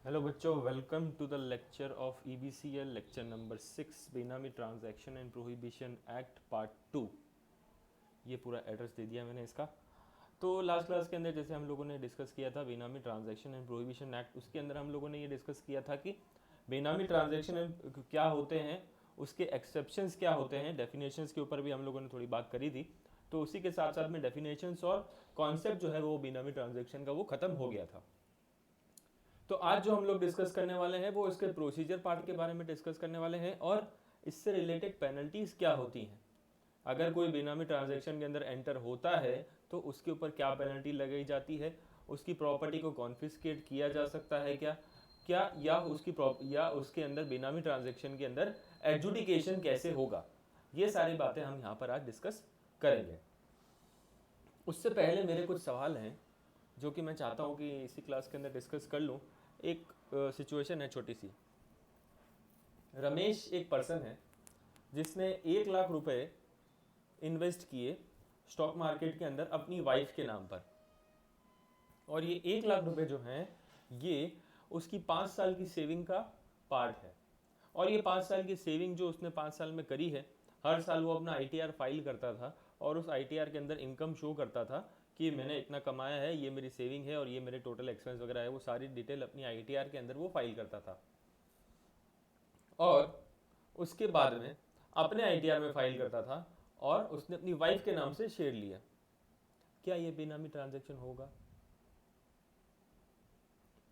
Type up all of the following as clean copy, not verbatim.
Hello बच्चों, welcome to the lecture of EBCL lecture number 6 benami transaction and prohibition act part 2। ये पूरा address दे दिया मैंने इसका। तो लास्ट क्लास के अंदर जैसे हम लोगों ने डिस्कस किया था बेनामी ट्रांजैक्शन एंड प्रोहिबिशन एक्ट, उसके अंदर हम लोगों ने ये डिस्कस किया था कि बेनामी ट्रांजैक्शन क्या होते हैं, उसके एक्सेप्शंस क्या होते हैं, डेफिनेशंस के ऊपर भी हम लोगों ने थोड़ी बात करी थी। तो उसी के साथ साथ में डेफिनेशंस और कॉन्सेप्ट जो है वो बेनामी ट्रांजैक्शन का वो खत्म हो गया था। तो आज जो हम लोग डिस्कस करने वाले हैं वो इसके प्रोसीजर पार्ट के बारे में डिस्कस करने वाले हैं और इससे रिलेटेड पेनल्टीज क्या होती हैं। अगर कोई बेनामी ट्रांजैक्शन के अंदर एंटर होता है तो उसके ऊपर क्या पेनल्टी लगाई जाती है, उसकी प्रॉपर्टी को कॉन्फिस्केट किया जा सकता है क्या क्या या उसके अंदर बेनामी ट्रांजैक्शन के अंदर एडजुडिकेशन कैसे होगा, ये सारी बातें हम यहाँ पर आज डिस्कस करेंगे। उससे पहले मेरे कुछ सवाल हैं जो कि मैं चाहता हूँ कि इसी क्लास के अंदर डिस्कस कर लूँ। एक सिचुएशन है छोटी सी। रमेश एक पर्सन है जिसने 1 लाख रुपए इन्वेस्ट किए स्टॉक मार्केट के अंदर अपनी वाइफ के नाम पर, और ये 1 लाख रुपए जो हैं ये उसकी 5 साल की सेविंग का पार्ट है। और ये 5 साल की सेविंग जो उसने 5 साल में करी है, हर साल वो अपना ITR फाइल करता था और उस ITR के अंदर इनकम शो करता था कि मैंने इतना कमाया है, ये मेरी सेविंग है और ये मेरे टोटल एक्सपेंस वगैरह है, वो सारी डिटेल अपनी ITR के अंदर वो फाइल करता था। और उसके बाद में अपने ITR में फाइल करता था और उसने अपनी वाइफ के नाम से शेयर लिया। क्या ये बेनामी ट्रांजैक्शन होगा?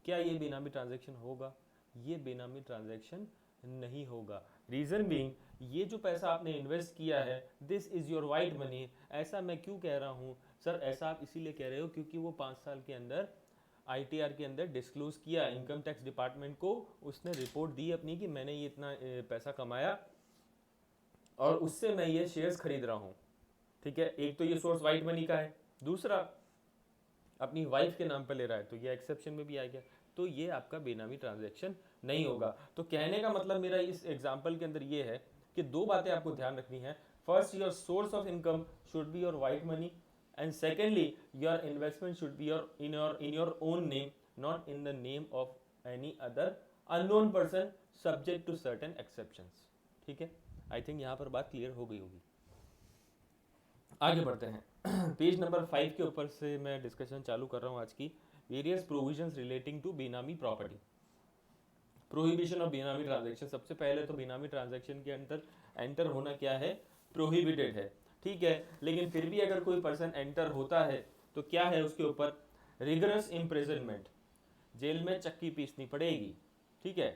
क्या ये बेनामी ट्रांजैक्शन होगा? ये बेनामी ट्रांजैक्शन नहीं होगा। रीजन बीइंग, ये जो पैसा आपने इन्वेस्ट किया है, this is your white money. ऐसा मैं क्यों कह रहा हूँ सर? ऐसा आप इसीलिए कह रहे हो क्योंकि वो 5 साल के अंदर ITR के अंदर डिस्क्लोज किया इनकम टैक्स डिपार्टमेंट को, उसने रिपोर्ट दी अपनी कि मैंने ये इतना पैसा कमाया और उससे मैं ये शेयर्स खरीद रहा हूँ। ठीक है, एक तो ये सोर्स वाइट मनी का है, दूसरा अपनी वाइफ के नाम पर ले रहा है, तो ये एक्सेप्शन में भी आ गया। तो ये आपका बेनामी ट्रांजैक्शन नहीं होगा। तो कहने का मतलब मेरा इस एग्जांपल के अंदर ये है कि दो बातें आपको ध्यान रखनी है। First, your source of income should be your white money, and secondly your investment should be your own name, not in the name of any other unknown person, subject to certain exceptions. ठीक है, I think यहाँ पर बात clear हो गई होगी। आगे बढ़ते हैं। पेज नंबर 5 के ऊपर से मैं डिस्कशन चालू कर रहा हूँ आज की। वेरियस प्रोविजंस रिलेटिंग टू बेनामी प्रॉपर्टी, प्रोहिबिशन ऑफ बेनामी ट्रांजैक्शन। सबसे पहले तो बेनामी ट्रांजैक्शन के अंदर एंटर होना क्या है? प्रोहिबिटेड है। ठीक है, लेकिन फिर भी अगर कोई पर्सन एंटर होता है तो क्या है उसके ऊपर? रिगरस इम्प्रिजनमेंट, जेल में चक्की पीसनी पड़ेगी। ठीक है,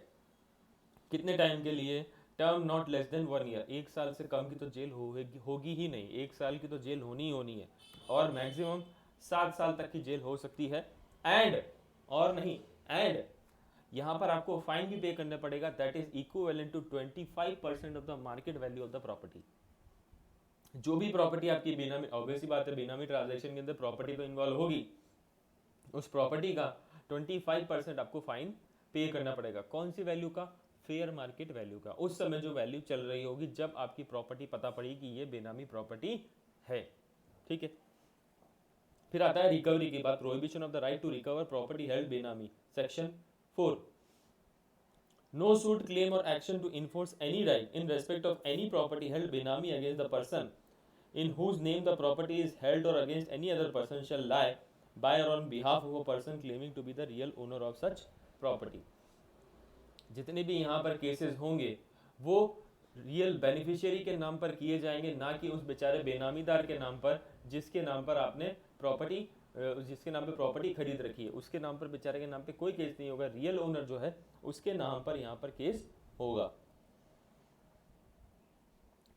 कितने टाइम के लिए? Term not less then 1 year. 1 साल से कम की तो जेल होगी ही नहीं, 1 साल की तो जेल होनी ही होनी है, और मैक्सिमम 7 साल तक की जेल हो सकती है। एंड और नहीं, एंड यहाँ पर आपको फाइन भी पे करना पड़ेगा, that is equivalent to 25% of the market value of the property. जो भी प्रॉपर्टी आपकी बेनामी, ऑब्वियसली बात है बेनामी ट्रांजैक्शन के अंदर प्रॉपर्टी तो इन्वॉल्व होगी, उस प्रॉपर्टी का 25% आपको फाइन पे करना पड़ेगा। कौन सी वैल्यू का? फेयर मार्केट वैल्यू का। उस समय जो वैल्यू चल रही होगी जब आपकी प्रॉपर्टी पता पड़ी कि ये बेनामी प्रॉपर्टी है। ठीक है, फिर आता है रिकवरी की बात। Prohibition of the right to recover property held benami, section 4। No suit, claim और action to enforce any right in respect of any property held benami against the person in whose name the property is held or against any other person shall lie by or on behalf of a person claiming to be the real owner of such property। जितने भी यहाँ पर cases होंगे वो real beneficiary के नाम पर किए जाएंगे, ना कि उस बेचारे बेनामीदार के नाम पर जिसके नाम पर आपने प्रॉपर्टी, जिसके नाम पे प्रॉपर्टी खरीद रखी है, उसके नाम पर बेचारे के नाम पे कोई केस नहीं होगा। रियल ओनर जो है उसके नाम पर यहाँ पर केस होगा।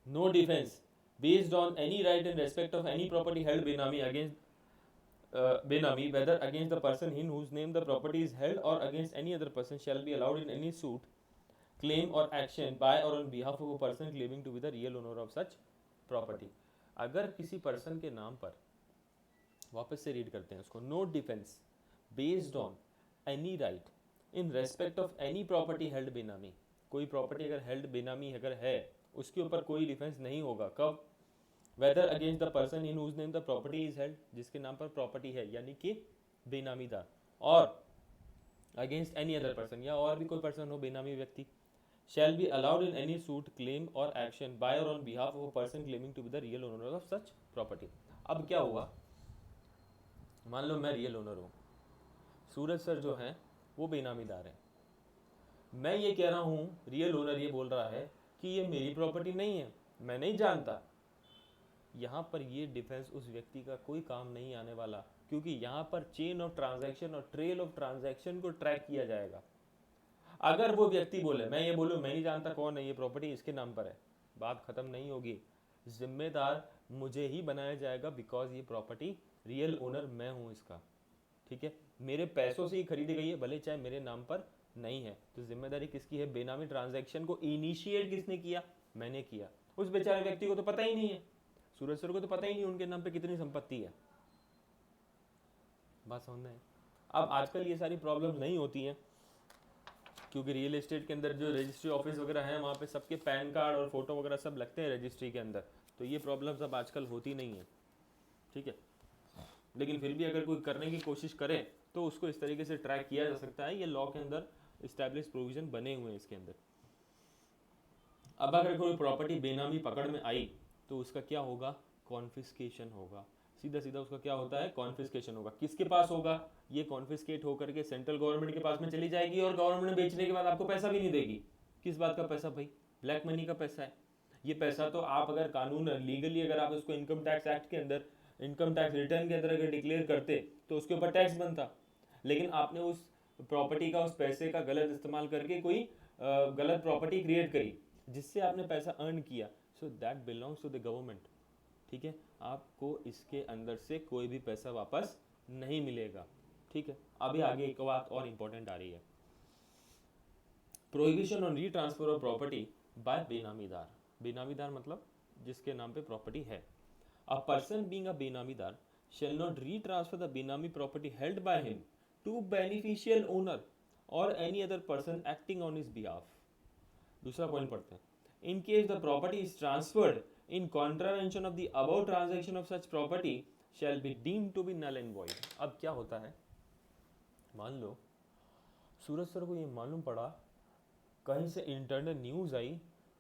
No defence based on any right in respect of any property held benami against benami, whether against the person in whose name the property is held or against any other person, shall be allowed in any suit, claim or action by or on behalf of a person claiming to be the real owner of such property। अगर किसी person के नाम पर, वापस से read करते हैं उसको, no defence based on any right in respect of any property held benami, कोई प्रॉपर्टी अगर हेल्ड बेनामी अगर है उसके ऊपर कोई डिफेंस नहीं होगा। कब? Whether against the person in whose name the property is held, जिसके नाम पर प्रॉपर्टी है यानी कि बेनामीदार, और अगेंस्ट एनी अदर पर्सन, या और भी कोई पर्सन हो बेनामी व्यक्ति, shall be allowed in any suit, claim or action by or on behalf of a person claiming to be the real owner of such property। अब क्या हुआ, मान लो मैं रियल ओनर हूँ, सूरज सर जो हैं वो बेनामीदार हैं, मैं ये कह रहा हूँ, रियल ओनर ये बोल रहा है कि ये मेरी प्रॉपर्टी नहीं है, मैं नहीं जानता। यहाँ पर ये डिफेंस उस व्यक्ति का कोई काम नहीं आने वाला, क्योंकि यहाँ पर चेन ऑफ ट्रांजैक्शन और ट्रेल ऑफ ट्रांजैक्शन को ट्रैक किया जाएगा। अगर वो व्यक्ति बोले, मैं ये बोलूँ मैं नहीं जानता कौन है, ये प्रॉपर्टी इसके नाम पर है, बात खत्म नहीं होगी, जिम्मेदार मुझे ही बनाया जाएगा, बिकॉज ये प्रॉपर्टी रियल ओनर मैं हूँ इसका, ठीक है, मेरे पैसों से ही खरीदी गई है, भले चाहे मेरे नाम पर नहीं है। तो जिम्मेदारी किसकी है? बेनामी ट्रांजैक्शन को इनिशिएट किसने किया? मैंने किया। उस बेचारे व्यक्ति को तो पता ही नहीं है, सूरज सर को तो पता ही नहीं उनके नाम पे कितनी संपत्ति है। बात समझ में है? अब आजकल ये सारी प्रॉब्लम नहीं होती हैं, क्योंकि रियल एस्टेट के अंदर जो रजिस्ट्री ऑफिस वगैरह है वहाँ पे सबके पैन कार्ड और फोटो वगैरह सब लगते हैं रजिस्ट्री के अंदर, तो ये प्रॉब्लम सब आजकल होती नहीं है, ठीक है। लेकिन फिर भी अगर कोई करने की कोशिश करे तो उसको इस तरीके से ट्रैक किया जा सकता है, ये लॉ के अंदर इस्टेब्लिश प्रोविजन बने हुए हैं इसके अंदर। अब अगर कोई प्रॉपर्टी बेनामी पकड़ में आई तो उसका क्या होगा? कॉन्फिस्केशन होगा, सीधा सीधा उसका क्या होता है? कॉन्फिस्केशन होगा। किसके पास होगा? ये कॉन्फिस्केट होकर के सेंट्रल गवर्नमेंट के पास में चली जाएगी, और गवर्नमेंट बेचने के बाद आपको पैसा भी नहीं देगी। किस बात का पैसा भाई? ब्लैक मनी का पैसा है। ये पैसा तो आप अगर कानून लीगली अगर आप उसको इनकम टैक्स एक्ट के अंदर, इनकम टैक्स रिटर्न के अंदर अगर डिक्लेयर करते तो उसके ऊपर टैक्स बनता, लेकिन आपने उस प्रॉपर्टी का, उस पैसे का गलत इस्तेमाल करके कोई गलत प्रॉपर्टी क्रिएट करी जिससे आपने पैसा अर्न किया, so that belongs to the government, ठीक है। आपको इसके अंदर से कोई भी पैसा वापस नहीं मिलेगा, ठीक है। अभी आगे एक बात और इंपॉर्टेंट आ रही है, prohibition on retransfer of property by benamidar. Benamidar मतलब जिसके नाम पे प्रॉपर्टी है। A person being a benamidar shall not retransfer the benami property held by him to beneficial owner or any other person acting on his behalf। दूसरा point पढ़ते हैं। In case the property is transferred in contravention of the above transaction of such property shall be deemed to be null and void। अब क्या होता है, मान लो सूरज sir को ये मालूम पड़ा, कहीं से इंटरनल न्यूज़ आई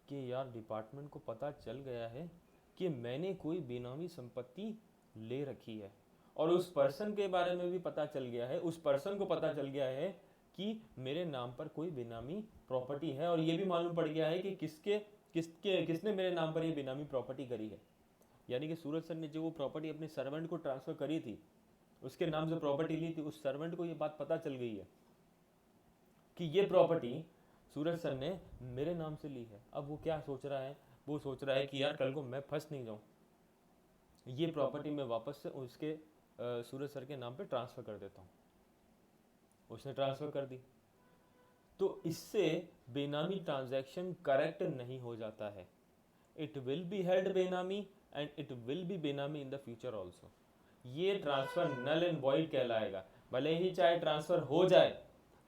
कि यार डिपार्टमेंट को पता चल गया है कि मैंने कोई बेनामी संपत्ति ले रखी है, और उस पर्सन के बारे में भी पता चल गया है, उस पर्सन को पता चल गया है कि मेरे नाम पर कोई बेनामी प्रॉपर्टी है, और ये भी मालूम पड़ गया है कि किसने मेरे नाम पर ये बेनामी प्रॉपर्टी करी है। यानी कि सूरज सर ने जो वो प्रॉपर्टी अपने सर्वेंट को ट्रांसफर करी थी, उसके नाम से प्रॉपर्टी ली थी, उस सर्वेंट को ये बात पता चल गई है कि ये प्रॉपर्टी सूरज सर ने मेरे नाम से ली है। अब वो क्या सोच रहा है? वो सोच रहा है कि यार कल को मैं फंस नहीं जाऊं, ये प्रॉपर्टी मैं वापस से उसके सूरज सर के नाम पे ट्रांसफ़र कर देता हूँ। उसने ट्रांसफ़र कर दी, तो इससे बेनामी ट्रांजैक्शन करेक्ट नहीं हो जाता है। इट विल बी हेल्ड बेनामी एंड इट विल बी बेनामी इन द फ्यूचर ऑल्सो। ये ट्रांसफ़र नल एंड वॉइड कहलाएगा। भले ही चाहे ट्रांसफ़र हो जाए,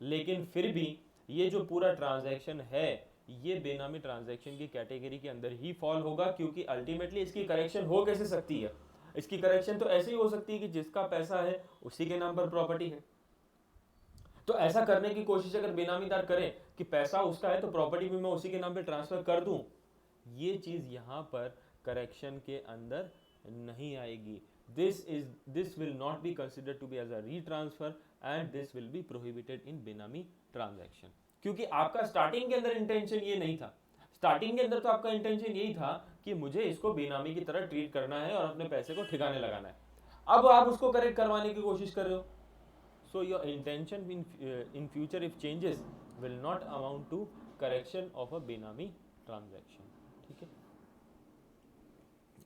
लेकिन फिर भी ये जो पूरा ट्रांजैक्शन है ये बेनामी ट्रांजैक्शन की कैटेगरी के अंदर ही फॉल होगा, क्योंकि अल्टीमेटली इसकी करेक्शन हो कैसे सकती है? इसकी करेक्शन तो ऐसे ही हो सकती है कि जिसका पैसा है उसी के नाम पर प्रॉपर्टी है। तो ऐसा करने की कोशिश अगर बेनामीदार करें कि पैसा उसका है तो प्रॉपर्टी भी मैं उसी के नाम पे ट्रांसफर कर दूं, ये चीज यहाँ पर करेक्शन के अंदर नहीं आएगी। This will not be considered to be as a retransfer and this will be prohibited in benami transaction, क्योंकि आपका स्टार्टिंग के अंदर इंटेंशन ये नहीं था। स्टार्टिंग के अंदर तो आपका इंटेंशन यही था कि मुझे इसको बेनामी की तरह ट्रीट करना है और अपने पैसे को ठिकाने लगाना है। अब आप उसको करेक्ट करवाने की कोशिश कर रहे हो, so your intention in future if changes will not amount to correction of a benami transaction, ठीक है।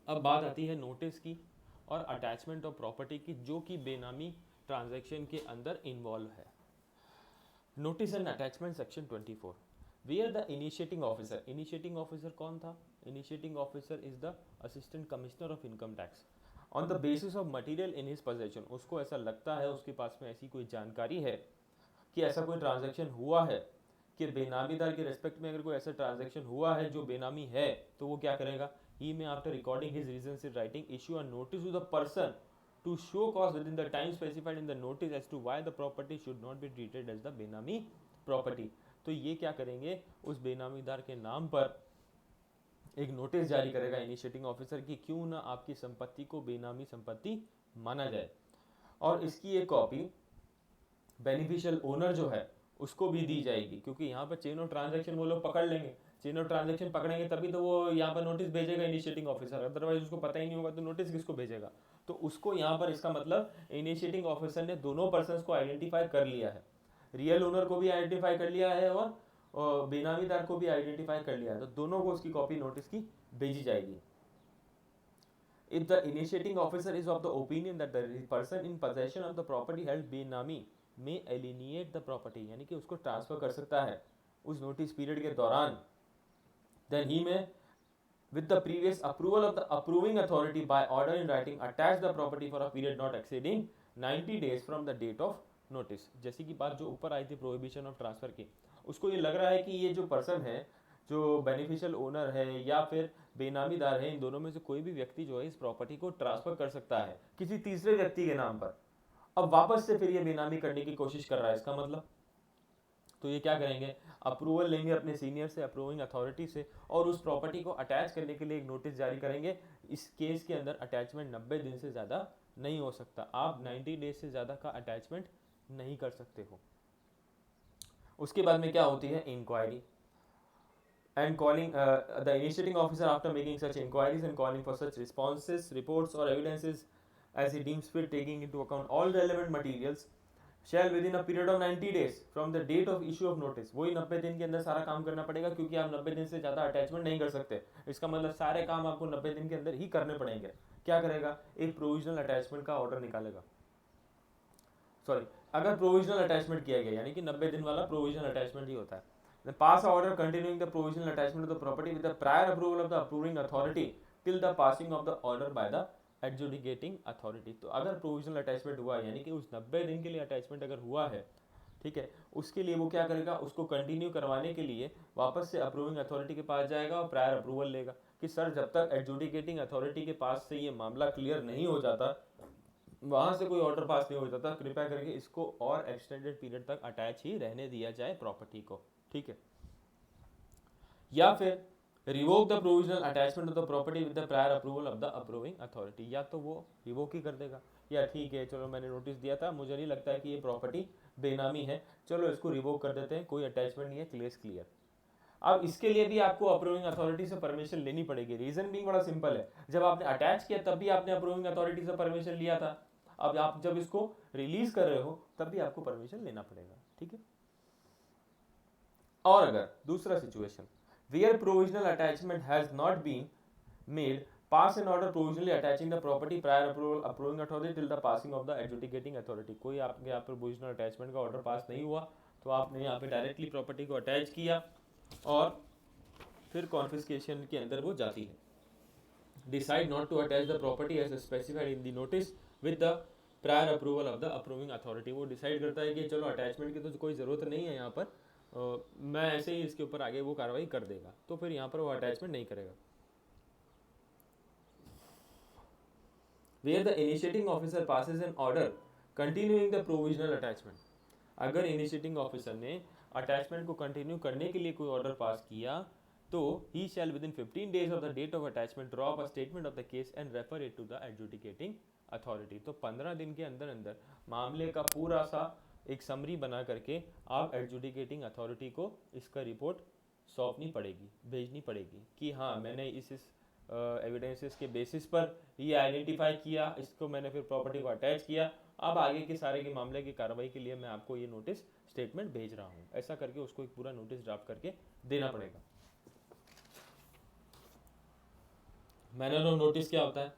अब बात आती है नोटिस की और अटैचमेंट ऑफ प्रॉपर्टी की, जो कि बेनामी ट्रांजैक्शन के अंदर इन्वॉल्व है। Notice and attachment section 24, where the initiating officer, initiating officer कौन था? Initiating officer is the assistant commissioner of income tax. On the basis of material in his possession, उसको ऐसा लगता है, उसके पास में ऐसी कोई जानकारी है कि ऐसा कोई ट्रांजैक्शन हुआ है, कि बेनामीदार के रेस्पेक्ट में अगर कोई ऐसा ट्रांजैक्शन हुआ है जो बेनामी है, तो वो क्या करेगा? He may after recording his reasons in writing issue a notice to the person to show cause within the time specified in the notice as to why the property should not be treated as the बेनामी property। तो ये क्या करेंगे, उस बेनामीदार के नाम पर एक नोटिस जारी करेगा इनिशिएटिंग ऑफिसर कि क्यों ना आपकी संपत्ति को बेनामी संपत्ति माना जाए, और इसकी एक कॉपी बेनिफिशियल ओनर जो है उसको भी दी जाएगी, क्योंकि यहाँ पर चेन ऑफ ट्रांजैक्शन वो लोग पकड़ लेंगे। चेन ऑफ ट्रांजैक्शन पकड़ेंगे तभी तो वो यहाँ पर नोटिस भेजेगा इनिशिएटिंग ऑफिसर, अदरवाइज उसको पता ही नहीं होगा तो नोटिस किसको भेजेगा। तो उसको यहाँ पर इसका मतलब इनिशिएटिंग ऑफिसर ने दोनों पर्सन्स को आइडेंटिफाई कर लिया है, रियल ओनर को भी आइडेंटिफाई कर लिया है और बेनामीदार को भी आइडेंटिफाई कर लिया है, तो दोनों को उसकी कॉपी नोटिस की भेजी जाएगी। If the initiating officer is of the opinion that the person in possession of the property held बेनामी may alienate the property, यानी कि उसको ट्रांसफर कर सकता है उस नोटिस पीरियड के दौरान, then he may with the previous approval of the approving authority by order in writing attach the property for a period not exceeding 90 days from the date of notice। जैसी की बात जो ऊपर आई थी prohibition of transfer की, उसको ये लग रहा है कि ये जो पर्सन है, जो बेनिफिशियल ओनर है या फिर बेनामीदार है, इन दोनों में से कोई भी व्यक्ति जो है इस प्रॉपर्टी को ट्रांसफर कर सकता है किसी तीसरे व्यक्ति के नाम पर। अब वापस से फिर ये बेनामी करने की कोशिश कर रहा है इसका मतलब, तो ये क्या करेंगे, अप्रूवल लेंगे अपने सीनियर से, अप्रूविंग अथॉरिटी से, और उस प्रॉपर्टी को अटैच करने के लिए एक नोटिस जारी करेंगे। इस केस के अंदर अटैचमेंट 90 दिन से ज़्यादा नहीं हो सकता, आप 90 डेज से ज़्यादा का अटैचमेंट नहीं कर सकते हो। उसके बाद में क्या होती है, inquiry and calling the initiating officer after making such inquiries and calling for such responses, reports or evidences as he deems fit, taking into account all relevant materials, shall within a period of 90 days from the date of issue of notice, वही 90 दिन के अंदर सारा काम करना पड़ेगा, क्योंकि आप 90 दिन से ज़्यादा अटैचमेंट नहीं कर सकते। इसका मतलब सारे काम आपको 90 दिन के अंदर ही करने पड़ेंगे। क्या करेगा, एक प्रोविजनल अटैचमेंट का ऑर्डर निकालेगा, सॉरी अगर प्रोविजनल अटैचमेंट किया गया, यानी कि 90 दिन वाला प्रोविजनल अटैचमेंट ही होता है। Then pass an order continuing the provisional attachment of the property with the prior approval of the approving authority till the passing of the order by the adjudicating authority। तो अगर provisional attachment हुआ, यानी कि उस 90 दिन के लिए attachment अगर हुआ है, ठीक है, उसके लिए वो क्या करेगा, उसको कंटिन्यू करवाने के लिए वापस से अप्रूविंग अथॉरिटी के पास जाएगा और प्रायर अप्रूवल लेगा कि सर जब तक एडजुडिकेटिंग अथॉरिटी के पास से ये मामला क्लियर नहीं हो जाता, वहाँ से कोई ऑर्डर पास नहीं हो जाता, कृपया करके इसको और एक्सटेंडेड पीरियड तक अटैच ही रहने दिया जाए प्रॉपर्टी को, ठीक है। या फिर revoke the provisional attachment of the property with the prior approval of the approving authority, या तो वो रिवोक ही कर देगा, या ठीक है चलो मैंने नोटिस दिया था, मुझे नहीं लगता है कि ये प्रॉपर्टी बेनामी है, चलो इसको रिवोक कर देते हैं, कोई अटैचमेंट नहीं है, केस क्लियर। अब इसके लिए भी आपको अप्रूविंग अथॉरिटी से परमिशन लेनी पड़ेगी। रीजन भी बड़ा सिंपल है, जब आपने अटैच किया तब भी आपने अप्रूविंग अथॉरिटी से परमिशन लिया था, अब आप जब इसको रिलीज कर रहे हो तब भी आपको परमिशन लेना पड़ेगा, ठीक है। और अगर दूसरा situation, where provisional attachment has not been made, pass an order provisionally attaching the property prior approval approving authority till the passing of the adjudicating authority। कोई आपके यहाँ पर प्रोविजनल अटैचमेंट का ऑर्डर पास नहीं हुआ, तो आपने यहाँ पे डायरेक्टली प्रॉपर्टी को अटैच किया और फिर कॉन्फिस्केशन के अंदर वो जाती है। Decide not to attach the property as specified in the notice with the prior approval of the approving authority. वो डिसाइड करता है कि चलो अटैचमेंट की तो कोई ज़रूरत नहीं है यहाँ पर, मैं ऐसे ही इसके ऊपर आगे वो कार्रवाई कर देगा, तो फिर यहाँ पर वो अटैचमेंट नहीं करेगा। Where the initiating officer passes an order continuing the provisional attachment, अगर इनिशिएटिंग ऑफिसर ने अटैचमेंट को कंटिन्यू करने के लिए कोई ऑर्डर पास किया, तो he shall within 15 days of the date of attachment draw up a statement of the case and refer it to the adjudicating authority। तो 15 दिन के अंदर अंदर मामले का पूरा सा एक समरी बना करके आप एडजुडिकेटिंग अथॉरिटी को इसका रिपोर्ट सौंपनी पड़ेगी, भेजनी पड़ेगी कि हाँ मैंने इस एविडेंसेस के बेसिस पर ये आइडेंटिफाई किया, इसको मैंने फिर प्रॉपर्टी को अटैच किया, अब आगे के सारे के मामले की कार्रवाई के लिए मैं आपको ये नोटिस स्टेटमेंट भेज रहा हूँ, ऐसा करके उसको एक पूरा नोटिस ड्राफ्ट करके देना पड़ेगा। मैनर ऑफ नोटिस क्या होता है,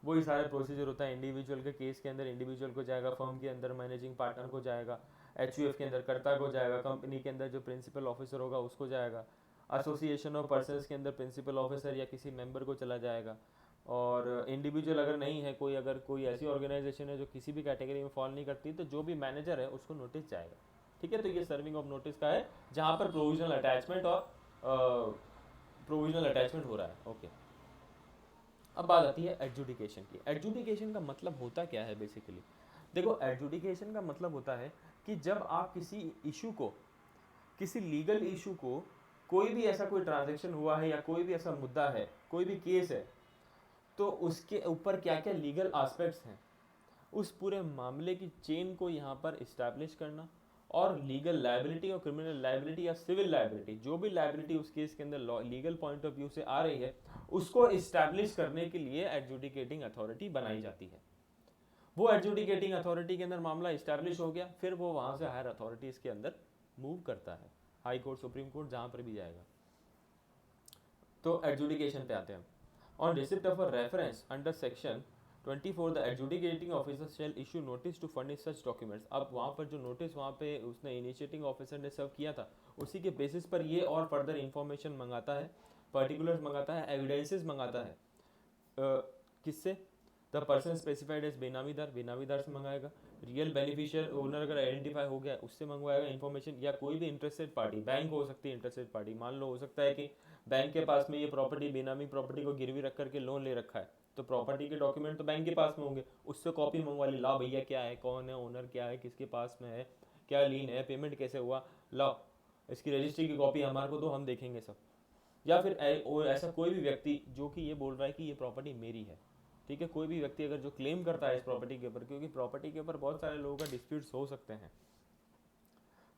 वही सारे प्रोसीजर होता है। इंडिविजुअल के केस के अंदर इंडिविजुअल को जाएगा, फर्म के अंदर मैनेजिंग पार्टनर को जाएगा, एचयूएफ के अंदर कर्ता को जाएगा, कंपनी के अंदर जो प्रिंसिपल ऑफिसर होगा उसको जाएगा, एसोसिएशन ऑफ पर्सन्स के अंदर प्रिंसिपल ऑफिसर या किसी मेंबर को चला जाएगा, और इंडिविजुअल अगर नहीं है कोई, अगर कोई ऐसी ऑर्गेनाइजेशन है जो किसी भी कैटेगरी में फॉल नहीं करती, तो जो भी मैनेजर है उसको नोटिस जाएगा, ठीक है। तो ये सर्विंग ऑफ नोटिस का है, जहाँ पर प्रोविजनल अटैचमेंट और प्रोविजनल अटैचमेंट हो रहा है, ओके। अब बात आती है एडजुडिकेशन की। एडजुडिकेशन का मतलब होता क्या है बेसिकली? देखो, एडजुडिकेशन का मतलब होता है कि जब आप किसी इशू को, किसी लीगल इशू को, कोई भी ऐसा कोई ट्रांजैक्शन हुआ है या कोई भी ऐसा मुद्दा है, कोई भी केस है, तो उसके ऊपर क्या क्या लीगल एस्पेक्ट्स हैं, उस पूरे मामले की चेन को यहाँ पर इस्टेब्लिश करना, और लीगल लायबिलिटी और क्रिमिनल लायबिलिटी या सिविल लायबिलिटी, जो भी लायबिलिटी उस केस के अंदर लीगल पॉइंट ऑफ व्यू से आ रही है, उसको इस्टेब्लिश करने के लिए एडजुडिकेटिंग अथॉरिटी बनाई जाती है। वो एडजुडिकेटिंग अथॉरिटी के अंदर मामला इस्टेब्लिश हो गया, फिर वो वहाँ से हायर अथॉरिटीज़ के अंदर मूव करता है, हाई कोर्ट, सुप्रीम कोर्ट, जहाँ पर भी जाएगा। तो एडजुडिकेशन पे आते हैं। On receipt of a reference under section 24 the adjudicating officer shall issue notice to furnish such documents. अब वहाँ पर जो नोटिस वहाँ पे उसने इनिशिएटिंग ऑफिसर ने सर्व किया था, उसी के बेसिस पर ये और फर्दर इंफॉर्मेशन मंगाता है, पर्टिकुलर्स मंगाता है, एविडेंसेस मंगाता है। किससे? द पर्सन स्पेसिफाइड एज बेनामीदार, बेनामीदार से मंगाएगा। रियल बेनिफिशियल ओनर अगर आइडेंटिफाई हो गया, उससे मंगवाएगा इन्फॉर्मेशन, या कोई भी इंटरेस्टेड पार्टी, बैंक हो सकती है इंटरेस्टेड पार्टी। मान लो हो सकता है कि बैंक के पास में ये प्रॉपर्टी, बेनामी प्रॉपर्टी को गिरवी रख करके लोन ले रखा है, तो प्रॉपर्टी के डॉक्यूमेंट तो बैंक के पास में होंगे, उससे कॉपी मंगवा ली, लाओ भैया क्या है, कौन है ओनर, क्या है, किसके पास में है, क्या लीन है, पेमेंट कैसे हुआ, लाओ इसकी रजिस्ट्री की कॉपी हमारे को दो, हम देखेंगे सब। या फिर ऐसा कोई भी व्यक्ति जो कि ये बोल रहा है कि ये प्रॉपर्टी मेरी है, ठीक है, कोई भी व्यक्ति अगर जो क्लेम करता है इस प्रॉपर्टी के ऊपर, क्योंकि प्रॉपर्टी के ऊपर बहुत सारे लोगों का डिस्प्यूट्स हो सकते हैं,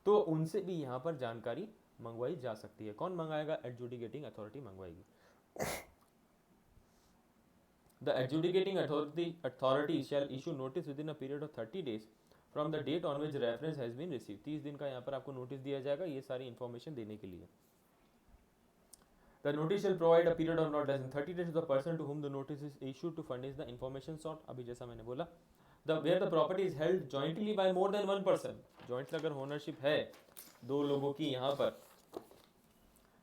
तो उनसे भी यहाँ पर जानकारी मंगवाई जा सकती है। कौन मंगाएगा? एडजुडिकेटिंग अथॉरिटी मंगवाएगी। The adjudicating authority shall issue notice within a period of 30 days from the date on which reference has been receive. 30 दिन का यहाँ पर आपको नोटिस दिया जाएगा ये सारी इन्फॉर्मेशन देने के लिए। The notice shall provide a period of not less than 30 days to the person to whom the notice is issued to furnish the information sought. अभी जैसा मैंने बोला, where the property is held jointly by more than one person, jointly अगर ownership है दो लोगों की यहाँ पर,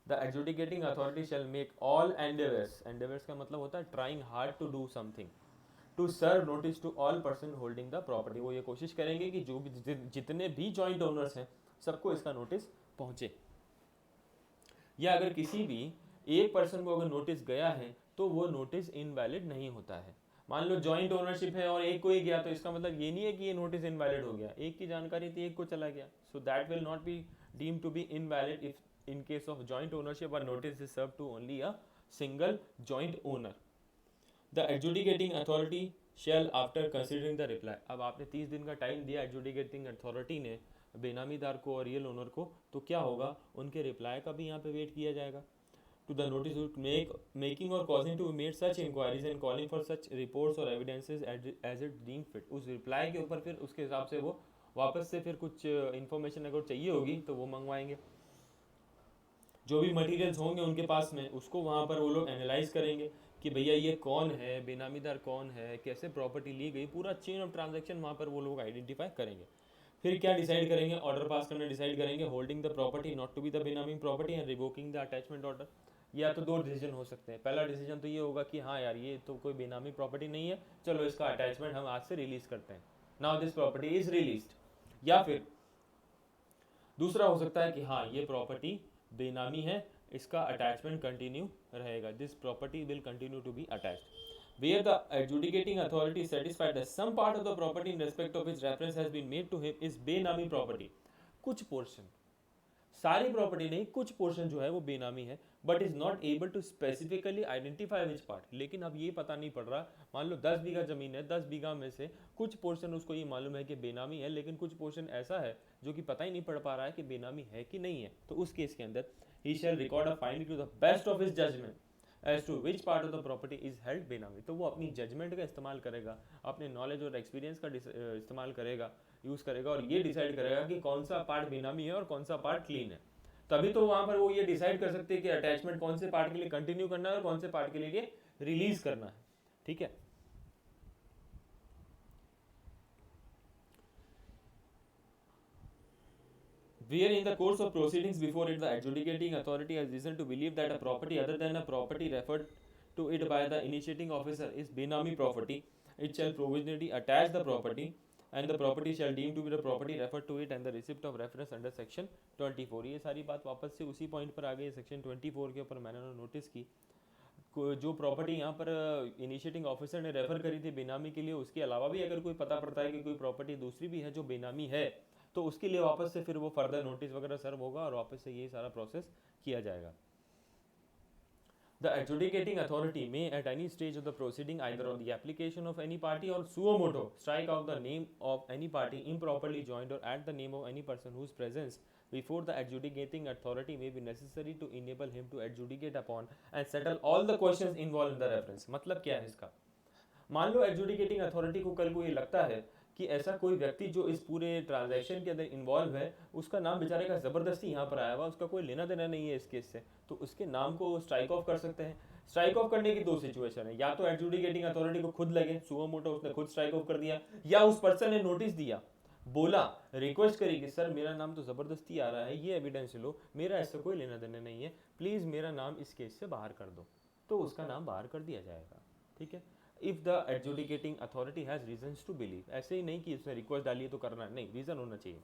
the adjudicating authority shall make all endeavors का मतलब होता है trying hard to do something to serve notice to all person holding the property। वो ये कोशिश करेंगे कि जो भी जितने भी joint owners हैं सबको इसका नोटिस पहुँचे, या अगर किसी भी एक पर्सन को अगर नोटिस गया है तो वो नोटिस इनवैलिड नहीं होता है। मान लो जॉइंट ओनरशिप है और एक को ही गया, तो इसका मतलब ये नहीं है कि ये नोटिस इनवैलिड हो गया, एक की जानकारी थी, एक को चला गया, so that will not be deemed to be invalid if in case of joint ownership और notice is serve to only a single joint owner. The adjudicating authority shall after considering the reply. अब आपने 30 दिन का time दिया adjudicating authority ने बेनामीदार को और real owner को, तो क्या होगा, उनके रिप्लाई का भी यहाँ पे वेट किया जाएगा। To the notice would making or causing to make such inquiries and calling for such reports or evidences as it deemed fit। उस रिप्लाई के ऊपर फिर उसके हिसाब से वो वापस से फिर कुछ इन्फॉर्मेशन अगर चाहिए होगी तो वो मंगवाएंगे, जो भी मटेरियल्स होंगे उनके पास में, उसको वहाँ पर वो लोग एनालाइज करेंगे कि भैया ये कौन है, बेनामीदार कौन है, कैसे प्रॉपर्टी ली गई, पूरा चेन ऑफ ट्रांजैक्शन वहाँ पर वो लोग आइडेंटिफाई करेंगे। फिर क्या डिसाइड करेंगे? ऑर्डर पास करना डिसाइड करेंगे, holding the property not to be the benami property and revoking the attachment order. या तो दो डिसीजन हो सकते हैं। पहला डिसीजन तो ये होगा कि हाँ यार ये तो कोई बेनामी प्रॉपर्टी नहीं है, चलो इसका अटैचमेंट हम आज से रिलीज करते हैं, now this property is released. या फिर दूसरा हो सकता है कि हाँ ये प्रॉपर्टी बेनामी है, इसका अटैचमेंट कंटिन्यू रहेगा, this property will continue to be attached. Where the adjudicating authority is satisfied that some part of the property in respect of which reference has been made to him is benami property, कुछ portion, सारी property नहीं, कुछ portion जो है वो बेनामी है, but is not able to specifically identify which part. लेकिन अब ये पता नहीं पड़ रहा, मान लो 10 बीघा जमीन है, 10 बीघा में से कुछ पोर्शन उसको ये मालूम है कि बेनामी है, लेकिन कुछ पोर्शन ऐसा है जो कि पता ही नहीं पड़ पा रहा है कि बेनामी है कि नहीं है। तो उस केस के अंदर ही shall record a finding to the best of his judgement as to which part of the property is held benami. तो वो अपनी जजमेंट का इस्तेमाल करेगा, अपने नॉलेज और एक्सपीरियंस का इस्तेमाल करेगा, यूज़ करेगा, और ये डिसाइड करेगा कि कौन सा पार्ट बेनामी है और कौन सा पार्ट क्लीन है। तभी तो वहां पर वो ये डिसाइड कर सकते हैं कि अटैचमेंट कौन से पार्ट के लिए कंटिन्यू करना है और कौन से पार्ट के लिए रिलीज करना है। ठीक है, where in the course of proceedings before it the adjudicating authority has reason to believe that a property other than a property referred to it by the initiating officer is benami property, it shall provisionally attach the property and the property shall deem to be the property referred to it and the receipt of reference under section 24। ये सारी बात वापस से उसी point पर आ गई, section 24 के ऊपर मैंने नोटिस की। जो प्रॉपर्टी यहाँ पर इनिशिएटिंग ऑफिसर ने रेफर करी थी बेनामी के लिए, उसके अलावा भी अगर कोई पता पड़ता है कि कोई प्रॉपर्टी दूसरी भी है जो बेनामी है, तो उसके लिए वापस से फिर वो फर्दर नोटिस वगैरह सर्व होगा और वापस से ये सारा प्रोसेस किया जाएगा. The adjudicating authority may at any stage of the proceeding, either on the application of any party or suo motu, strike out the name of any party improperly joined or add the name of any person whose presence before the adjudicating authority may be necessary to enable him to adjudicate upon and settle all the questions involved in the reference. मतलब क्या है इसका? मान लो adjudicating authority को कल को ये लगता है कि ऐसा कोई व्यक्ति जो इस पूरे ट्रांजैक्शन के अंदर इन्वॉल्व है, उसका नाम बेचारे का ज़बरदस्ती यहाँ पर आया हुआ, उसका कोई लेना देना नहीं है इस केस से, तो उसके नाम को स्ट्राइक ऑफ कर सकते हैं. स्ट्राइक ऑफ करने की दो सिचुएशन है, या तो एडजुडिकेटिंग अथॉरिटी को खुद लगे, सुओ मोटो उसने खुद स्ट्राइक ऑफ कर दिया, या उस पर्सन ने नोटिस दिया, बोला, रिक्वेस्ट करी कि सर मेरा नाम तो ज़बरदस्ती आ रहा है, ये एविडेंस लो, मेरा इससे कोई लेना देना नहीं है, प्लीज़ मेरा नाम इस केस से बाहर कर दो, तो उसका नाम बाहर कर दिया जाएगा. ठीक है. If the adjudicating authority has reasons to believe, ऐसे ही नहीं कि उसने रिक्वेस्ट डाली है तो करना नहीं, रीजन होना चाहिए.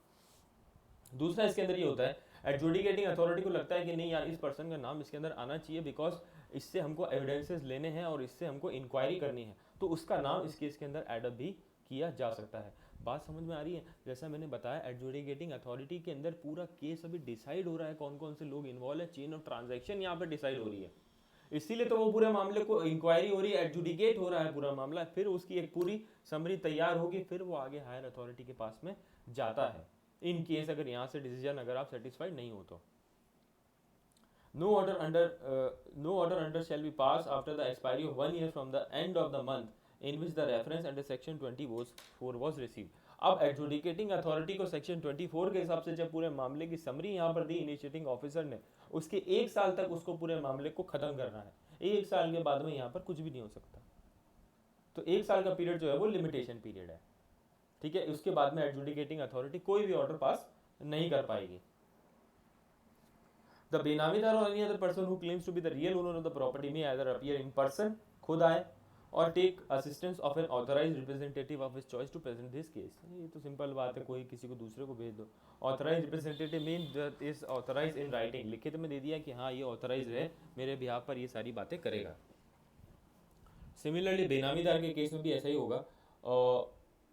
दूसरा इसके अंदर ये होता है, एडजुडिकेटिंग अथॉरिटी को लगता है कि नहीं यार इस पर्सन का नाम इसके अंदर आना चाहिए बिकॉज इससे हमको एविडेंसेस लेने हैं और इससे हमको इंक्वायरी करनी है, तो उसका नाम इस केस के अंदर एडअप भी किया जा सकता है. बात समझ में आ रही है? जैसा मैंने बताया एडजुडिकेटिंग अथॉरिटी के अंदर पूरा केस अभी डिसाइड हो रहा है, कौन कौन से लोग इन्वॉल्व है, चेन ऑफ ट्रांजैक्शन यहाँ पर डिसाइड हो रही है, इसीलिए तो वो पूरे मामले को इंक्वायरी हो रही है, एडजुडिकेट हो रहा है पूरा मामला, फिर उसकी एक पूरी समरी तैयार होगी, फिर वो आगे हायर अथॉरिटी के पास में जाता है, इन केस अगर यहाँ से डिसीजन अगर आप सेटिस्फाइड नहीं हो तो. No order under shall be passed after the expiry of 1 year from the end of the month in which the reference under section 24 was received. अब एडजुडिकेटिंग अथॉरिटी को सेक्शन 24 के हिसाब से जब पूरे मामले की समरी यहाँ पर दी इनिशिएटिंग ऑफिसर ने, उसके 1 साल तक उसको पूरे मामले को खत्म करना है. 1 साल के बाद में यहाँ पर कुछ भी नहीं हो सकता, तो 1 साल का पीरियड जो है वो लिमिटेशन पीरियड है. ठीक है. उसके बाद में एडजुडिकेटिंग अथॉरिटी कोई भी ऑर्डर पास नहीं कर पाएगी. The बेनामीदार or any other person who claims to be the real owner of the property may either appear in person, खुद आए, और take assistance of an authorised representative of his choice to present this case. ये तो simple बात है, कोई किसी को दूसरे को भेज दो. Authorised representative mean that is authorised in writing, लिखित में दे दिया कि हाँ ये ऑथराइज्ड है, मेरे बिहाफ पर ये सारी बातें करेगा. सिमिलरली बेनामीदार के केस में भी ऐसा ही होगा.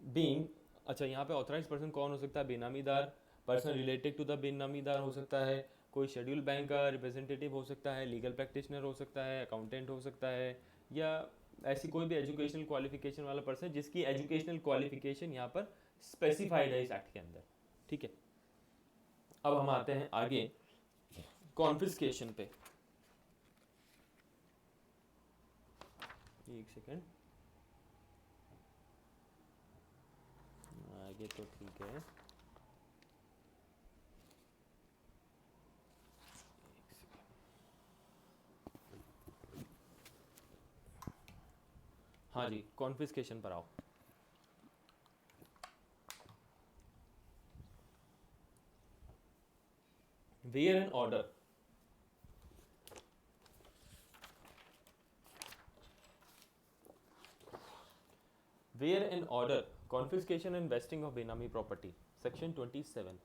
बीइंग, अच्छा यहाँ पे ऑथराइज्ड पर्सन कौन हो सकता है? बेनामीदार, पर्सन रिलेटेड टू द बेनामीदार हो सकता है, कोई शेड्यूल बैंक का रिप्रेजेंटेटिव हो सकता है, लीगल प्रैक्टिशनर हो सकता है, अकाउंटेंट हो सकता है, या ऐसी कोई भी एजुकेशनल क्वालिफिकेशन वाला पर्सन जिसकी एजुकेशनल क्वालिफिकेशन यहाँ पर स्पेसिफाइड है इस एक्ट के अंदर. ठीक है. अब हम आते हैं आगे कॉन्फिस्केशन पे. एक सेकेंड, आगे तो ठीक है. हाँ जी, कॉन्फिस्केशन पर आओ. Where an order, where an order confiscation and vesting of benami property, section 27.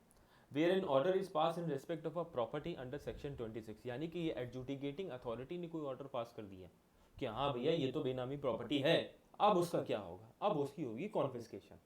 Where an order is pass in respect of a property under section 26, यानी कि ये एडजुडिकेटिंग अथॉरिटी ने कोई ऑर्डर पास कर दिया कि हाँ भैया ये तो बेनामी प्रॉपर्टी है, अब उसका क्या होगा? अब उसकी होगी confiscation.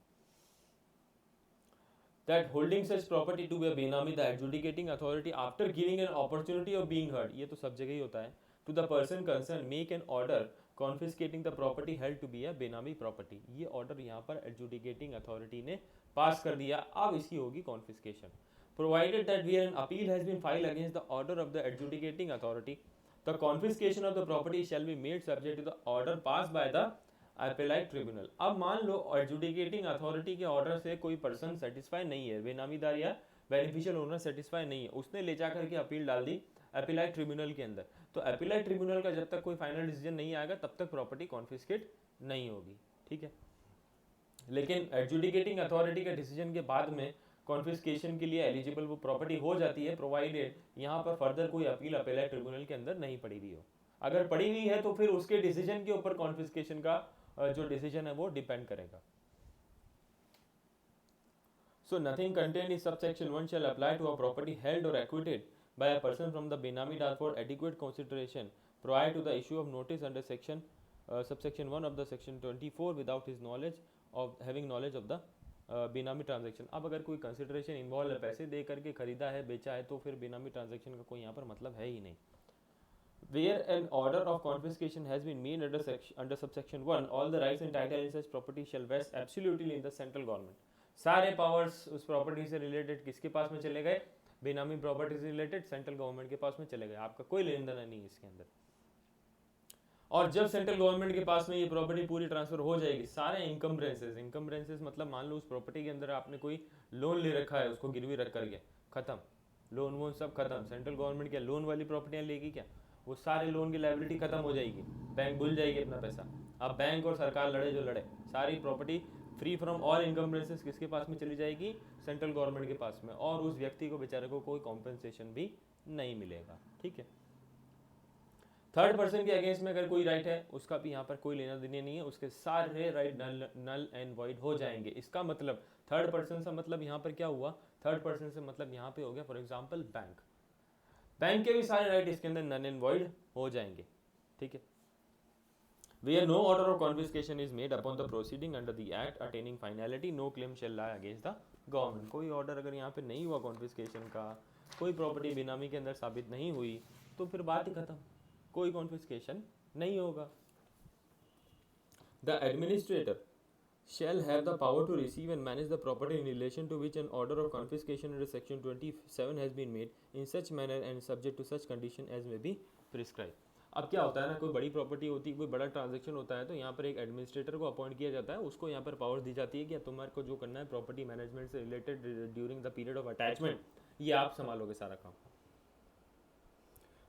That holding such property to be a benami, the adjudicating authority, after giving an opportunity of being heard, ये तो सब जगह ही होता है, to the person concerned make an order confiscating the property held to be a benami property. ये order यहाँ पर adjudicating authority ने पास कर दिया, अब इसकी होगी confiscation. Provided that where an appeal has been filed against the order of the adjudicating authority, the confiscation of the property shall be made subject to the order passed by the appellate tribunal. अब मान लो adjudicating authority के order से कोई person satisfy नहीं है, बेनामीदार या beneficial owner satisfy नहीं है, उसने ले जाकर के अपील डाल दी appellate ट्रिब्यूनल के अंदर, तो appellate ट्रिब्यूनल का जब तक कोई फाइनल डिसीजन नहीं आएगा तब तक प्रॉपर्टी कॉन्फिस्केट नहीं होगी. ठीक है. लेकिन एडजुडिकेटिंग अथॉरिटी के डिसीजन के बाद में कॉन्फिस्केशन के लिए एलिजिबल वो प्रॉपर्टी हो जाती है, प्रोवाइडेड यहाँ पर फर्दर कोई अपील appellate ट्रिब्यूनल के अंदर नहीं पड़ी हुई हो. अगर पड़ी हुई है तो फिर उसके डिसीजन के ऊपर कॉन्फिस्केशन का जो डिसीजन है वो डिपेंड करेगा. So nothing contained in subsection 1 shall apply to a property held or acquitted by a person from the benamidar for adequate consideration prior to the issue of notice under section subsection 1 of the section 24 without his knowledge of having knowledge of the बेनामी transaction. अब अगर कोई consideration involve है, पैसे दे करके खरीदा है, बेचा है, तो फिर बेनामी ट्रांजैक्शन का कोई यहाँ पर मतलब है ही नहीं। Where an order of confiscation has been made under subsection 1, all the rights and title in such property shall vest absolutely in the central government। सारे पावर्स उस प्रॉपर्टी से रिलेटेड किसके पास में चले गए? बेनामी प्रॉपर्टी से रिलेटेड सेंट्रल गवर्नमेंट के पास में चले गए, आपका कोई लेन देन नहीं है इसके अंदर। और जब सेंट्रल गवर्नमेंट के पास में ये प्रॉपर्टी पूरी ट्रांसफर हो जाएगी, सारे इनकम्ब्रेंसेस मतलब मान लो उस प्रॉपर्टी के अंदर आपने कोई लोन ले रखा है, उसको गिरवी रख करके, खत्म, लोन वोन सब खत्म। सेंट्रल गवर्नमेंट क्या लोन वाली प्रॉपर्टियां लेगी क्या? वो सारे लोन की लायबिलिटी खत्म हो जाएगी, बैंक भूल जाएगी अपना पैसा। अब बैंक और सरकार लड़े जो लड़े, सारी प्रॉपर्टी फ्री फ्रॉम ऑल इनकम्ब्रेंसेस किसके पास में चली जाएगी? सेंट्रल गवर्नमेंट के पास में, और उस व्यक्ति को बेचारे को कोई कॉम्पेंसेशन भी नहीं मिलेगा। ठीक है, थर्ड पर्सन के अगेंस्ट में अगर कोई राइट है, उसका भी यहाँ पर कोई लेना देना नहीं है, उसके सारे राइट नल एंड वॉइड हो जाएंगे। इसका मतलब थर्ड पर्सन से मतलब यहाँ पर क्या हुआ? थर्ड पर्सन से मतलब यहाँ पे हो गया फॉर एग्जांपल बैंक के भी सारे राइट इसके अंदर नल एंड वॉइड हो जाएंगे। ठीक है, Where no order of confiscation is made upon the proceeding under the act attaining finality, no claim shall lie against the government। कोई ऑर्डर अगर यहाँ पे नहीं हुआ कॉन्फिस्केशन का, कोई प्रॉपर्टी बेनामी के अंदर साबित नहीं हुई, तो फिर बात ही खत्म, कोई कॉन्फिस्केशन नहीं होगा। The administrator shall have the power to receive and manage the property in relation to which an order of confiscation under section 27 has been made in such manner and subject to such condition as may be prescribed। अब क्या होता है ना, कोई बड़ी property होती है, कोई बड़ा ट्रांजैक्शन होता है, तो यहाँ पर एक एडमिनिस्ट्रेटर को अपॉइंट किया जाता है, उसको यहाँ पर पावर दी जाती है कि तुम्हारे को जो करना है प्रॉपर्टी मैनेजमेंट से related during the period of attachment, ये आप संभालोगे सारा काम।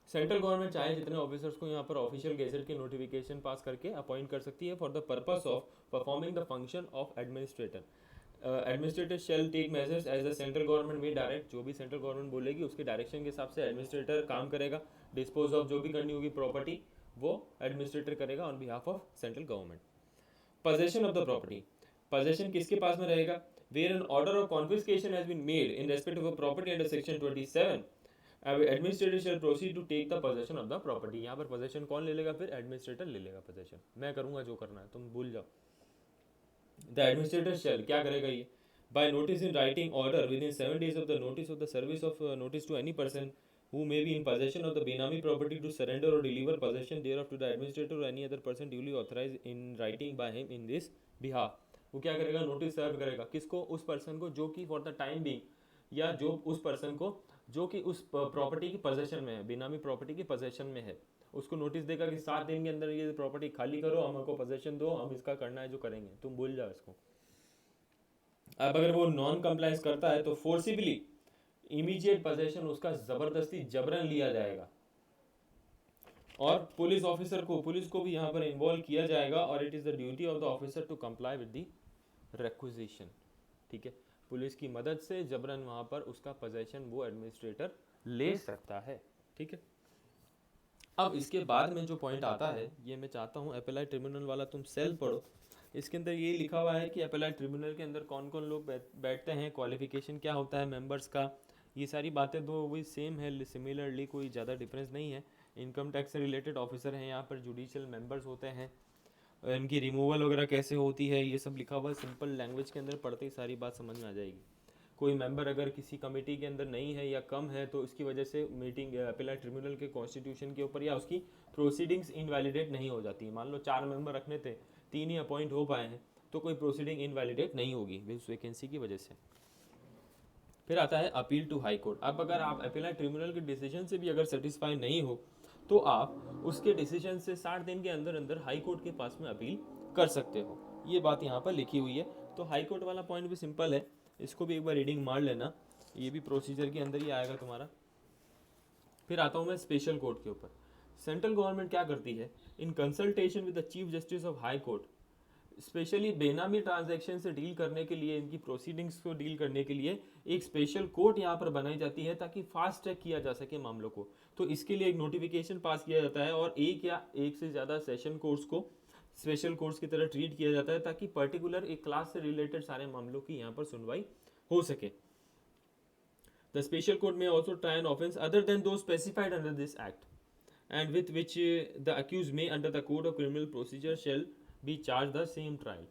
सेंट्रल गवर्नमेंट चाहे जितने ऑफिसर्स को यहाँ पर ऑफिशियल गेजेट के नोटिफिकेशन पास करके अपॉइंट कर सकती है for the purpose of performing the function of administrator. Administrator shall take measures as the central government may direct, जो भी सेंट्रल गवर्नमेंट बोलेगी उसके डायरेक्शन के हिसाब से एडमिनिस्ट्रेटर काम करेगा। डिस्पोज ऑफ जो भी करनी होगी प्रॉपर्टी वो एडमिनिस्ट्रेटर करेगा on behalf of central government. Possession of the property, possession किसके पास में रहेगा? Where an order of confiscation has been made in respect of a property under section 27, administrator shall proceed to take the possession of the property. यहाँ पर possession कौन ले लेगा? फिर एडमिनिस्ट्रेटर ले लेगा पोजेशन। मैं करूंगा जो करना है, तुम भूल जाओ। द एडमिनिस्ट्रेटर शैल क्या करेगा? ये by notice in writing order within 7 days of the notice of the service of notice to any person who may be in possession of the Benami property to surrender or deliver possession thereof to the administrator or any other person duly authorized in writing by him in this behalf। वो क्या करेगा? Notice serve करेगा किसको? उस person को जो कि for the time being, या जो उस पर्सन को जो कि उस प्रॉपर्टी की पोजेशन में है, बेनामी प्रॉपर्टी की पोजेशन में है, उसको नोटिस देगा कि 7 दिन के अंदर ये प्रॉपर्टी खाली करो, हमको पोजेशन दो, हम इसका करना है जो करेंगे, तुम भूल जाओ इसको। अब अगर वो नॉन कंप्लायंस करता है तो फोर्सिबली इमीडिएट पोजेशन उसका जबरदस्ती जबरन लिया जाएगा, और पुलिस ऑफिसर को, पुलिस को भी यहाँ पर इन्वॉल्व किया जाएगा, और it is the duty of the officer to comply with the requisition. ठीक है, पुलिस की मदद से जबरन वहां पर उसका पोजेशन वो एडमिनिस्ट्रेटर ले सकता है। ठीक है, अब इसके बाद में जो पॉइंट आता है, ये मैं चाहता हूँ अपेलाइट ट्रिब्यूनल वाला तुम सेल पढ़ो। इसके अंदर ये लिखा हुआ है कि अपेलाइट ट्रिब्यूनल के अंदर कौन कौन लोग बैठते हैं, क्वालिफिकेशन क्या होता है मेंबर्स का, ये सारी बातें तो वही सेम है, सिमिलरली कोई ज़्यादा डिफरेंस नहीं है। इनकम टैक्स से रिलेटेड ऑफिसर हैं यहाँ पर, जुडिशियल मेंबर्स होते हैं, इनकी रिमूवल वगैरह कैसे होती है, ये सब लिखा हुआ है। सिंपल लैंग्वेज के अंदर पढ़ते ही सारी बात समझ में आ जाएगी। कोई मेंबर अगर किसी कमेटी के अंदर नहीं है या कम है, तो इसकी वजह से मीटिंग अपेलाइट ट्रिब्यूनल के कॉन्स्टिट्यूशन के ऊपर या उसकी प्रोसीडिंग्स इनवैलिडेट नहीं हो जाती। मान लो 4 मेंबर रखने थे, 3 ही अपॉइंट हो पाए हैं, तो कोई प्रोसीडिंग इनवैलिडेट नहीं होगी उस वैकेंसी की वजह से। फिर आता है अपील टू हाई कोर्ट। अब अगर आप अपेलाइट ट्रिब्यूनल के डिसीजन से भी अगर सेटिस्फाई नहीं हो, तो आप उसके डिसीजन से 60 दिन के अंदर अंदर हाई कोर्ट के पास में अपील कर सकते हो। ये बात यहाँ पर लिखी हुई है। तो हाई कोर्ट वाला पॉइंट भी सिंपल है, इसको भी एक बार रीडिंग मार लेना, ये भी प्रोसीजर के अंदर ही आएगा तुम्हारा। फिर आता हूँ मैं स्पेशल कोर्ट के ऊपर। सेंट्रल गवर्नमेंट क्या करती है, in consultation with the chief justice of high court, specially बेनामी ट्रांजैक्शन से डील करने के लिए, इनकी प्रोसीडिंग्स को डील करने के लिए एक स्पेशल कोर्ट यहाँ पर बनाई जाती है, ताकि फास्ट ट्रैक किया जा सके मामलों को। तो इसके लिए एक नोटिफिकेशन पास किया जाता है, और एक या एक से ज़्यादा सेशन कोर्ट्स को स्पेशल कोर्ट्स की तरह ट्रीट किया जाता है, ताकि पर्टिकुलर एक क्लास से रिलेटेड सारे मामलों की यहाँ पर सुनवाई हो सके। The special court may also try an offence other than those specified under this act and with which the accused may under the code of criminal procedure shall be charge the same trial.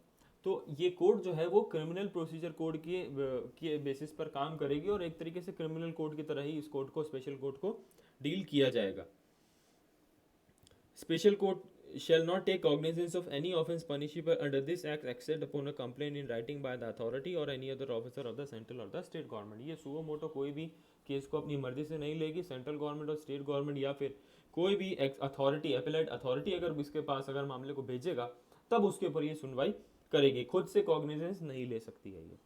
तो ये code जो है वो criminal procedure code के basis पर काम करेगी और एक तरीके से क्रिमिनल कोड की तरह ही इस कोड को, स्पेशल कोड को डील किया जाएगा। Special code shall not take cognizance of any offence punishable under this act except upon a complaint in writing by the authority or any other officer of the central or the state government। ये suo motu कोई भी case को अपनी मर्जी से नहीं लेगी। Central government और स्टेट गवर्नमेंट या फिर कोई भी अथॉरिटी, अपीलेट अथॉरिटी अगर इसके पास अगर मामले को भेजेगा तब उसके ऊपर ये सुनवाई करेगी, खुद से कॉग्निजेंस नहीं ले सकती है ये।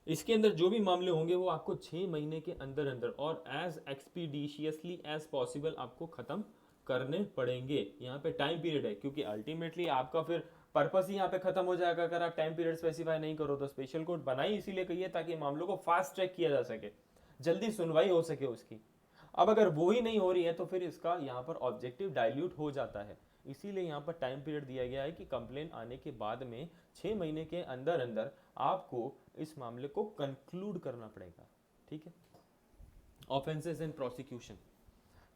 इसके अंदर जो भी मामले होंगे वो आपको 6 महीने के अंदर अंदर और एज एक्सपीडिशियसली एज पॉसिबल आपको खत्म करने पड़ेंगे। यहाँ पे टाइम पीरियड है क्योंकि अल्टीमेटली आपका फिर पर्पस ही यहाँ पे खत्म हो जाएगा अगर आप टाइम पीरियड स्पेसिफाई नहीं करो तो। स्पेशल कोर्ट बनाई इसीलिए कही है ताकि मामलों को फास्ट ट्रैक किया जा सके, जल्दी सुनवाई हो सके उसकी। अब अगर वो ही नहीं हो रही है तो फिर इसका यहाँ पर ऑब्जेक्टिव डाइल्यूट हो जाता है। इसीलिए यहाँ पर टाइम पीरियड दिया गया है कि कंप्लेन आने के बाद में 6 महीने के अंदर अंदर आपको इस मामले को कंक्लूड करना पड़ेगा। ठीक है। ऑफेंसेस एंड प्रोसिक्यूशन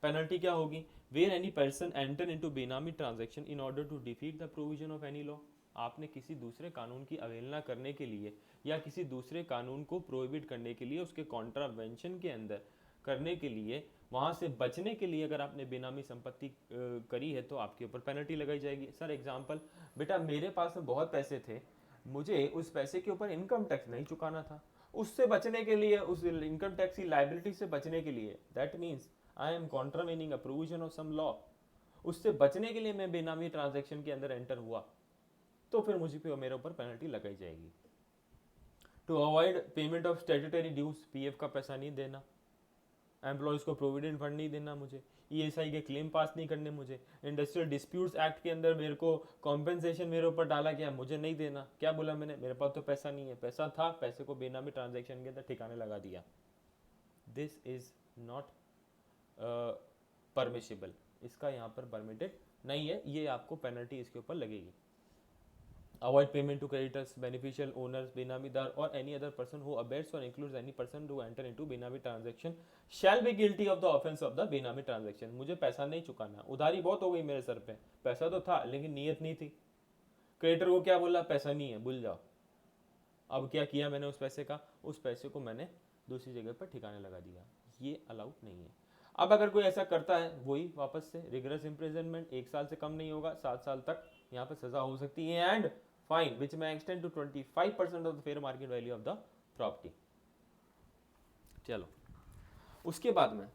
पेनल्टी क्या होगी? Where any person enter into benami transaction in order to defeat the provision of any law. आपने किसी दूसरे कानून की अवहेलना करने के लिए या किसी दूसरे कानून को प्रोहिबिट करने के लिए, उसके कॉन्ट्रावेंशन के अंदर करने के लिए, वहां से बचने के लिए अगर आपने बेनामी संपत्ति करी है तो आपके ऊपर पेनल्टी लगाई जाएगी। सर एग्जांपल, बेटा मेरे पास में बहुत पैसे थे, मुझे उस पैसे के ऊपर इनकम टैक्स नहीं चुकाना था, उससे बचने के लिए, उस इनकम टैक्स की लायबिलिटी से बचने के लिए, that means I am contravening a provision of some law, उससे बचने के लिए मैं बेनामी ट्रांजैक्शन के अंदर एंटर हुआ तो फिर मुझे पे मेरे ऊपर पेनल्टी लगाई जाएगी। To avoid payment of statutory dues, PF का पैसा नहीं देना, एम्प्लॉयज को प्रोविडेंट फंड नहीं देना, मुझे ईएसआई के क्लेम पास नहीं करने, मुझे इंडस्ट्रियल डिस्प्यूट्स एक्ट के अंदर मेरे को कॉम्पेंसेशन मेरे ऊपर डाला गया, मुझे नहीं देना। क्या बोला मैंने? मेरे पास तो पैसा नहीं है, पैसा था, पैसे को बेनामी ट्रांजैक्शन के अंदर ठिकाने लगा दिया। दिस इज नॉट परमिशिबल, इसका यहाँ पर परमिटेड नहीं है, ये आपको पेनल्टी इसके ऊपर लगेगी। Avoid payment to creditors, beneficial owners, benamidar और any other person who abets और includes any person to enter into benami transaction shall be guilty of the offence of the benami transaction. मुझे पैसा नहीं चुकाना, उधारी बहुत हो गई मेरे सर पे, पैसा तो था लेकिन नीयत नहीं थी। क्रेडिटर को क्या बोला? पैसा नहीं है, भूल जाओ। अब क्या किया मैंने उस पैसे का? उस पैसे को मैंने दूसरी जगह पर ठिकाने लगा दिया, ये अलाउड नहीं है। अब अगर कोई ऐसा करता है वही वापस से रिगरस इम्प्रिजनमेंट, 1 साल से कम नहीं होगा, 7 साल तक यहाँ पर सजा हो सकती है, and fine which may extend to 25% of the fair market value of the property. चलो उसके बाद में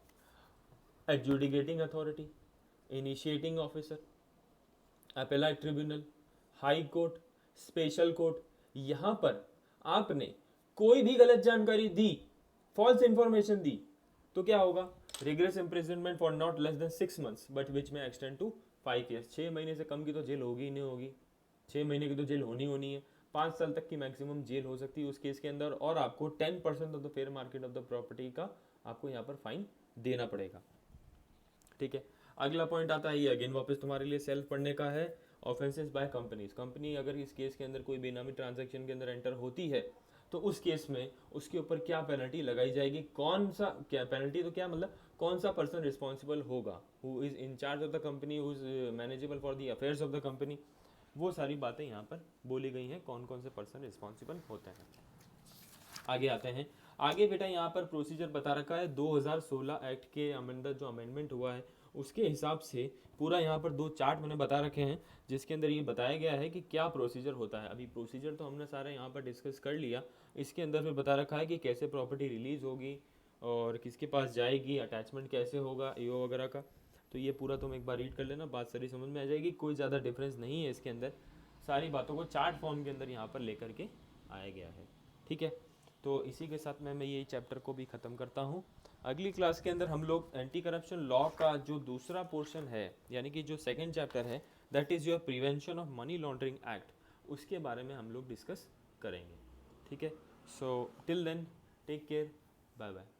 adjudicating authority, initiating officer, appellate tribunal, high court, special court. यहाँ पर आपने कोई भी गलत जानकारी दी, फॉल्स इंफॉर्मेशन दी, तो क्या होगा? Rigorous imprisonment for not less than 6 months but which may extend to 5 years। 6 महीने से कम की तो जेल होगी ही नहीं होगी, 6 महीने की तो जेल होनी है, 5 साल तक की मैक्सिमम जेल हो सकती है उस केस के अंदर, और आपको 10% of the fair market of the property का आपको यहाँ पर फाइन देना पड़ेगा। ठीक है। अगला पॉइंट आता है, ये अगेन वापस तुम्हारे लिए सेल्फ पढ़ने का है, ऑफेंसेस बाय कंपनीज। कंपनी अगर इस केस के अंदर कोई बेनामी ट्रांजैक्शन के अंदर एंटर होती है तो उस केस में उसके ऊपर क्या पेनल्टी लगाई जाएगी, कौन सा, क्या पेनल्टी तो क्या मतलब कौन सा पर्सन रिस्पॉन्सिबल होगा, who is in charge of the company, who is manageable for the affairs of the company, वो सारी बातें यहाँ पर बोली गई हैं, कौन कौन से पर्सन रिस्पॉन्सिबल होते हैं। आगे आते हैं। आगे बेटा यहाँ पर प्रोसीजर बता रखा है 2016 एक्ट के अंदर जो अमेंडमेंट हुआ है उसके हिसाब से पूरा यहाँ पर 2 चार्ट मैंने बता रखे हैं जिसके अंदर ये बताया गया है कि क्या प्रोसीजर होता है। अभी प्रोसीजर तो हमने सारा यहाँ पर डिस्कस कर लिया, इसके अंदर फिर बता रखा है कि कैसे प्रॉपर्टी रिलीज होगी और किसके पास जाएगी, अटैचमेंट कैसे होगा ईओ वगैरह का। तो ये पूरा तुम एक बार रीड कर लेना, बात सारी समझ में आ जाएगी, कोई ज़्यादा डिफरेंस नहीं है इसके अंदर, सारी बातों को चार्ट फॉर्म के अंदर यहाँ पर लेकर के आया गया है। ठीक है, तो इसी के साथ मैं ये चैप्टर को भी ख़त्म करता हूँ। अगली क्लास के अंदर हम लोग एंटी करप्शन लॉ का जो दूसरा पोर्शन है, यानी कि जो सेकंड चैप्टर है, that is your prevention of money laundering act, उसके बारे में हम लोग डिस्कस करेंगे। ठीक है, so till then take care, bye bye.